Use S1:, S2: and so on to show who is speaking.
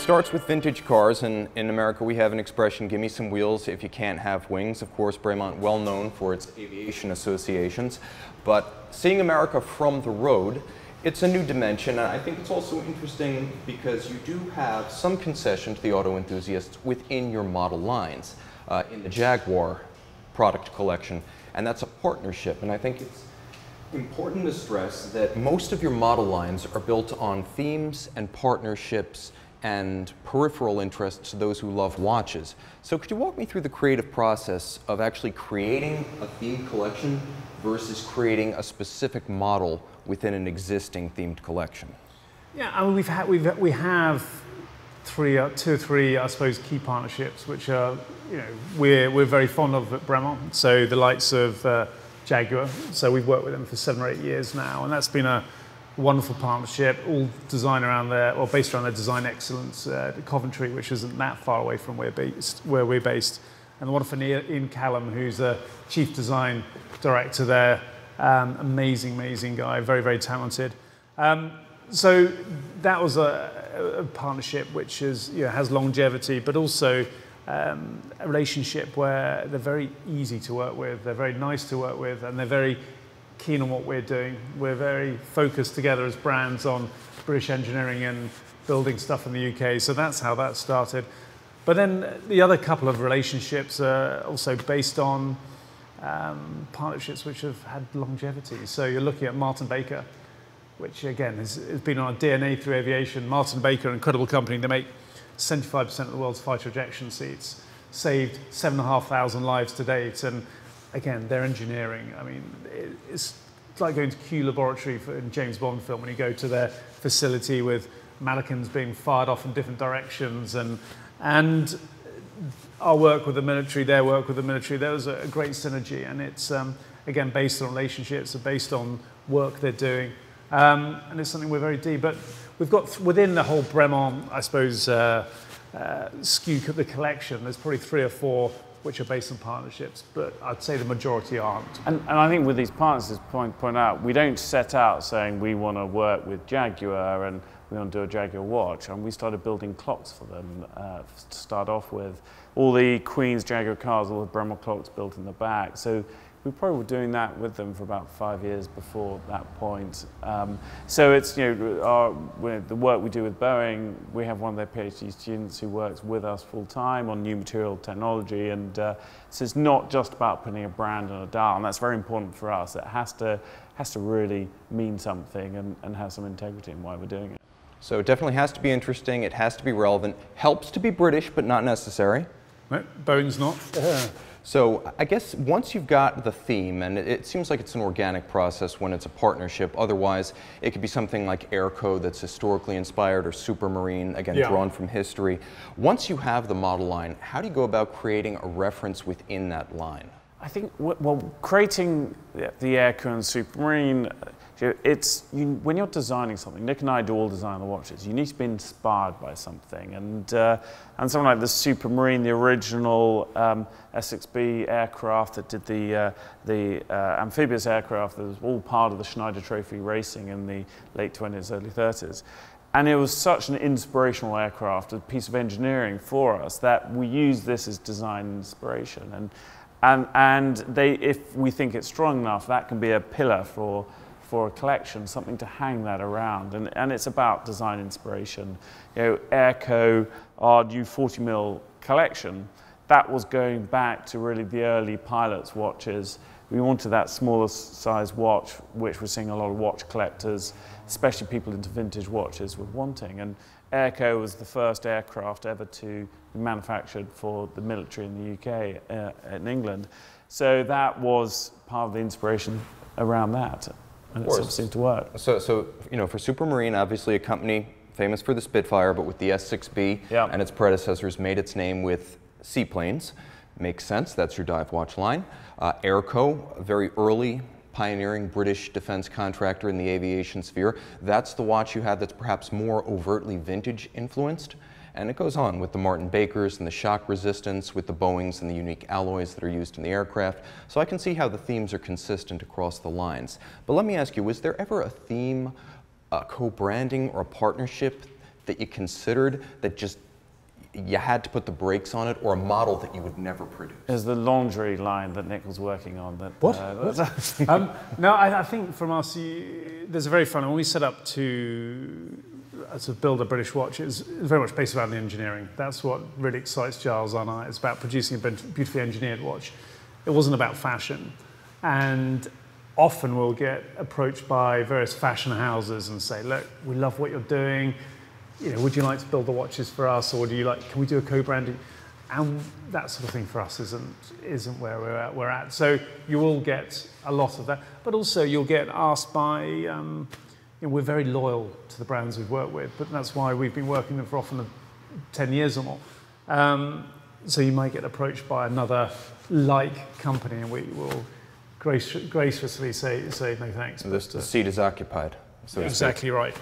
S1: starts with vintage cars, and in America we have an expression, give me some wheels if you can't have wings. Of course, Bremont well known for its aviation associations, but seeing America from the road, it's a new dimension, and I think it's also interesting because you do have some concession to the auto enthusiasts within your model lines in the Jaguar product collection, and that's a partnership, and I think it's important to stress that most of your model lines are built on themes and partnerships and peripheral interests to those who love watches. So could you walk me through the creative process of actually creating a themed collection versus creating a specific model within an existing themed collection?
S2: Yeah, I mean, we have two or three, I suppose, key partnerships, which are, we're very fond of at Bremont. So the likes of Jaguar. So we've worked with them for 7 or 8 years now, and that's been a wonderful partnership, all designed around based around their design excellence at Coventry, which isn't that far away from where we're based. And the wonderful Ian Callum, who's a chief design director there, amazing guy, very, very talented. So that was a partnership which has longevity, but also a relationship where they're very easy to work with, they're very nice to work with, and they're very keen on what we're doing. We're very focused together as brands on British engineering and building stuff in the UK, so that's how that started. But then the other couple of relationships are also based on partnerships which have had longevity. So you're looking at Martin Baker, which again has been on our DNA through aviation. Martin Baker, an incredible company, they make 75% of the world's fighter ejection seats, saved 7,500 lives to date, and again, their engineering, I mean, it's like going to Q Laboratory in a James Bond film when you go to their facility with mannequins being fired off in different directions, and our work with the military, their work with the military, there was a great synergy, and it's, again, based on relationships, based on work they're doing, and it's something we're very deep. But we've got, within the whole Bremont, I suppose, SKU of the collection, there's probably 3 or 4 which are based on partnerships, but I'd say the majority aren't.
S3: And I think with these partners, as point out, we don't set out saying we want to work with Jaguar and we want to do a Jaguar watch, and we started building clocks for them to start off with. All the Queen's Jaguar cars, all the Bremont clocks built in the back. So we probably were doing that with them for about 5 years before that point. So it's, the work we do with Boeing, we have one of their PhD students who works with us full time on new material technology, and so it's not just about putting a brand on a dial, and that's very important for us. It has to really mean something and have some integrity in why we're doing it.
S1: So it definitely has to be interesting, it has to be relevant, helps to be British, but not necessary.
S2: No, Boeing's not.
S1: So I guess once you've got the theme, and it seems like it's an organic process when it's a partnership, otherwise it could be something like Airco that's historically inspired, or Supermarine, again, drawn from history. Once you have the model line, how do you go about creating a reference within that line?
S3: I think, well, creating the Airco and Supermarine, when you're designing something, Nick and I do all design the watches, you need to be inspired by something, and something like the Supermarine, the original S6B aircraft that did the amphibious aircraft that was all part of the Schneider Trophy racing in the late 20s, early 30s. And it was such an inspirational aircraft, a piece of engineering for us, that we use this as design inspiration. And if we think it's strong enough, that can be a pillar for a collection, something to hang that around, and it's about design inspiration. Airco, our new 40mm collection, that was going back to really the early pilots' watches. We wanted that smaller size watch, which we're seeing a lot of watch collectors, especially people into vintage watches, were wanting. And Airco was the first aircraft ever to be manufactured for the military in the UK, in England. So that was part of the inspiration around that. And it sort of seemed to work. So
S1: for Supermarine, obviously a company famous for the Spitfire, but with the S6B and its predecessors made its name with seaplanes. Makes sense, that's your dive watch line. Airco, a very early pioneering British defense contractor in the aviation sphere. That's the watch you have that's perhaps more overtly vintage influenced. And it goes on with the Martin Bakers and the shock resistance, with the Boeings and the unique alloys that are used in the aircraft. So I can see how the themes are consistent across the lines. But let me ask you, was there ever a theme, a co-branding or a partnership that you considered that just you had to put the brakes on it, or a model that you would never produce?
S3: There's the laundry line that Nick was working on. That,
S2: What? No, I think from us, there's a very fun, when we set up to build a British watch, it's very much based around the engineering. That's what really excites Giles and I. It's about producing a beautifully engineered watch. It wasn't about fashion. And often we'll get approached by various fashion houses and say, look, we love what you're doing. You know, would you like to build the watches for us, or can we do a co-branding? And that sort of thing for us isn't where we're at. So you will get a lot of that, but also you'll get asked by, we're very loyal to the brands we've worked with, but that's why we've been working with them for often 10 years or more. So you might get approached by another like company, and we will graciously say no thanks.
S1: The seat is occupied. So
S2: exactly right.